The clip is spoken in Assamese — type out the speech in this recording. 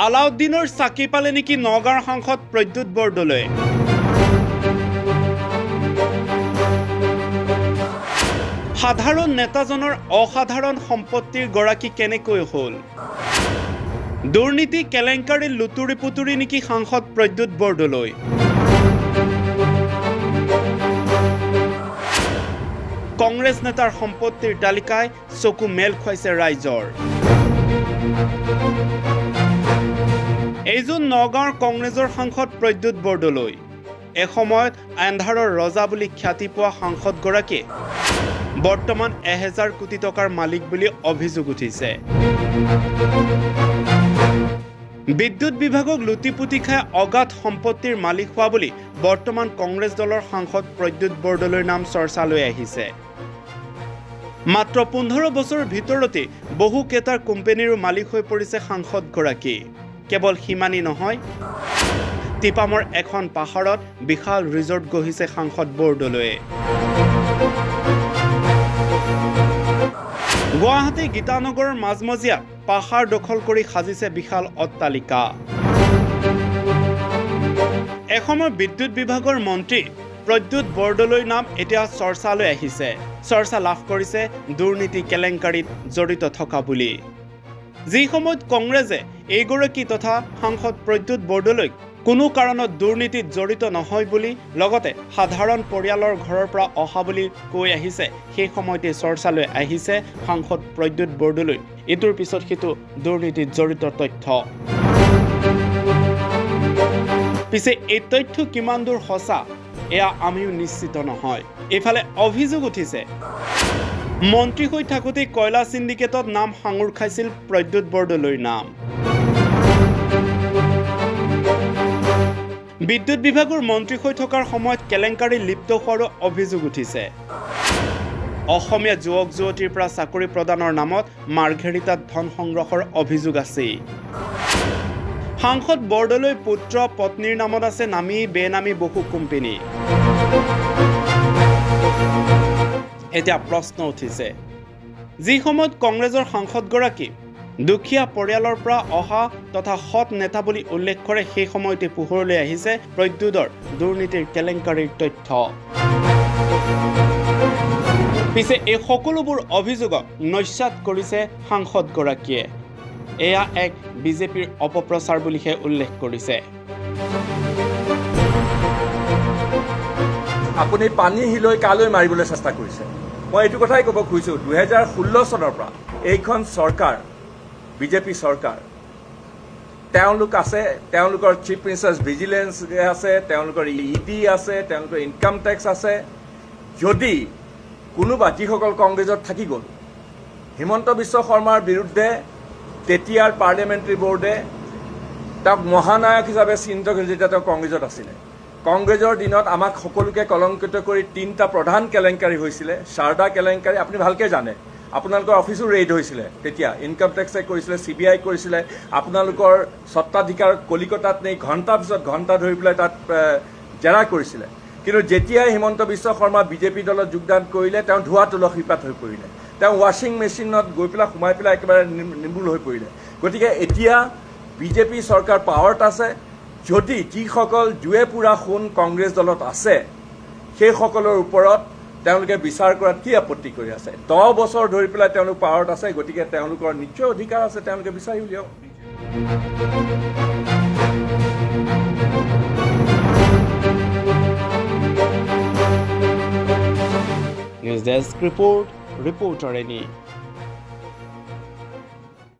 আলাউদ্দিনৰ চাকি পালে নেকি নগাঁৱৰ সাংসদ প্ৰদ্যুৎ বৰদলৈ। সাধাৰণ নেতাজনৰ অসাধাৰণ সম্পত্তিৰ গৰাকী কেনেকৈ হ'ল। দুৰ্নীতি কেলেংকাৰীৰ লুতুৰি পুতুৰি নেকি সাংসদ প্ৰদ্যুৎ বৰদলৈ। কংগ্ৰেছ নেতাৰ সম্পত্তিৰ তালিকায় চকু মেল খুৱাইছে ৰাইজৰ। এইজন নগাঁৱৰ কংগ্ৰেছৰ সাংসদ প্ৰদ্যুৎ বৰদলৈ। এসময়ত আন্ধাৰৰ ৰজা বুলি খ্যাতি পোৱা সাংসদগৰাকীয়ে বৰ্তমান 1000 কোটি টকাৰ মালিক বুলি অভিযোগ উঠিছে। বিদ্যুৎ বিভাগক লুটিপুতি খাই অগাধ সম্পত্তিৰ মালিক হোৱা বুলি বৰ্তমান কংগ্ৰেছ দলৰ সাংসদ প্ৰদ্যুৎ বৰদলৈৰ নাম চৰ্চালৈ আহিছে। মাত্ৰ 15 বছৰৰ ভিতৰতে বহু কেইটাৰ কোম্পানীৰো মালিক হৈ পৰিছে সাংসদগৰাকী। কেৱল সিমানেই নহয়, টিপামৰ এখন পাহাৰত বিশাল ৰিজৰ্ট গঢ়িছে সাংসদ বৰদলৈয়ে। গুৱাহাটী গীতানগৰৰ মাজমজিয়াত পাহাৰ দখল কৰি সাজিছে বিশাল অট্টালিকা। এসময়ৰ বিদ্যুৎ বিভাগৰ মন্ত্ৰী প্ৰদ্যুৎ বৰদলৈৰ নাম এতিয়া চৰ্চালৈ আহিছে। চৰ্চা লাভ কৰিছে দুৰ্নীতি কেলেংকাৰীত জড়িত থকা বুলি। যি সময়ত কংগ্ৰেছে এইগৰাকী তথা সাংসদ প্ৰদ্যুৎ বৰদলৈক কোনো কাৰণত দুৰ্নীতিত জড়িত নহয় বুলি, লগতে সাধাৰণ পৰিয়ালৰ ঘৰৰ পৰা অহা বুলি কৈ আহিছে, সেই সময়তে চৰ্চালৈ আহিছে সাংসদ প্ৰদ্যুৎ বৰদলৈ ইটোৰ পিছত সিটো দুৰ্নীতিত জড়িত তথ্য। পিছে এই তথ্য কিমান দূৰ সঁচা এয়া আমিও নিশ্চিত নহয়। এইফালে অভিযোগ উঠিছে, মন্ত্ৰী হৈ থাকোঁতে কয়লা চিণ্ডিকেটত নাম সাঙুৰ খাইছিল প্ৰদ্যুৎ বৰদলৈৰ নাম। বিদ্যুৎ বিভাগৰ মন্ত্ৰী হৈ থকাৰ সময়ত কেলেংকাৰী লিপ্ত হোৱাৰো অভিযোগ উঠিছে। অসমীয়া যুৱক যুৱতীৰ পৰা চাকৰি প্ৰদানৰ নামত মাৰ্ঘেৰিটাত ধন সংগ্ৰহৰ অভিযোগ আছে। সাংসদ বৰদলৈৰ পুত্ৰ পত্নীৰ নামত আছে নামী বেনামী বহু কোম্পানী। এতিয়া প্ৰশ্ন উঠিছে, যি সময়ত কংগ্ৰেছৰ সাংসদগৰাকী দুখীয়া পৰিয়ালৰ পৰা অহা তথা সৎ নেতা বুলি উল্লেখ কৰে, সেই সময়তে পোহৰলৈ আহিছে প্ৰদ্যুৎৰ দুৰ্নীতিৰ কেলেংকাৰীৰ তথ্য। পিছে এই সকলোবোৰ অভিযোগক নস্যাৎ কৰিছে সাংসদগৰাকীয়ে। এয়া এক বিজেপিৰ অপপ্ৰচাৰ বুলিহে উল্লেখ কৰিছে। আপুনি পানী হিলৈ কালৈ মাৰিবলৈ চেষ্টা কৰিছে। মই এইটো কথাই ক'ব খুজিছোঁ, 2016 চনৰ পৰা এইখন চৰকাৰ বিজেপি চৰকাৰ, তেওঁলোক আছে, তেওঁলোকৰ চিফ মিনিষ্টাৰ ভিজিলেন্স আছে, তেওঁলোকৰ ইডি আছে, তেওঁলোকৰ ইনকাম টেক্স আছে। যদি কোনোবা যিসকল কংগ্ৰেছত থাকি গ'ল, হিমন্ত বিশ্ব শৰ্মাৰ বিৰুদ্ধে তেতিয়াৰ পাৰ্লিয়ামেণ্টাৰী বোৰ্ডে তেওঁক মহানায়ক হিচাপে চিহ্নিত কৰিছিল যেতিয়া তেওঁ কংগ্ৰেছত আছিলে। কংগ্ৰেছৰ দিনত আমাক সকলোকে কলংকিত কৰি 3টা প্ৰধান কেলেংকাৰী হৈছিলে। শাৰদা কেলেংকাৰী আপুনি ভালকৈ জানে, আপোনালোকৰ অফিচো ৰেইড হৈছিলে, তেতিয়া ইনকাম টেক্সে কৰিছিলে, CBI কৰিছিলে। আপোনালোকৰ স্বত্বাধিকাৰ কলিকতাত নেই ঘণ্টাৰ পিছত ঘণ্টা ধৰি পেলাই তাত জেৰা কৰিছিলে। কিন্তু যেতিয়াই হিমন্ত বিশ্ব শৰ্মা বিজেপি দলত যোগদান কৰিলে, তেওঁ ধোঁৱা তুলসীপাত হৈ পৰিলে। তেওঁ ৱাশ্বিং মেচিনত গৈ পেলাই সোমাই পেলাই একেবাৰে নিৰ্মূল হৈ পৰিলে। গতিকে এতিয়া বিজেপি চৰকাৰ পাৱাৰত আছে। যদি যিসকল জুৱে পুৰা সোণ কংগ্ৰেছ দলত আছে, সেইসকলৰ ওপৰত তেওঁলোকে বিচাৰ কৰাত কি আপত্তি কৰি আছে। 10 বছৰ ধৰি পেলাই তেওঁলোক পাৱাৰত আছে, গতিকে তেওঁলোকৰ নিশ্চয় অধিকাৰ আছে, তেওঁলোকে বিচাৰি উলিয়াওক। News desk report, reporter any.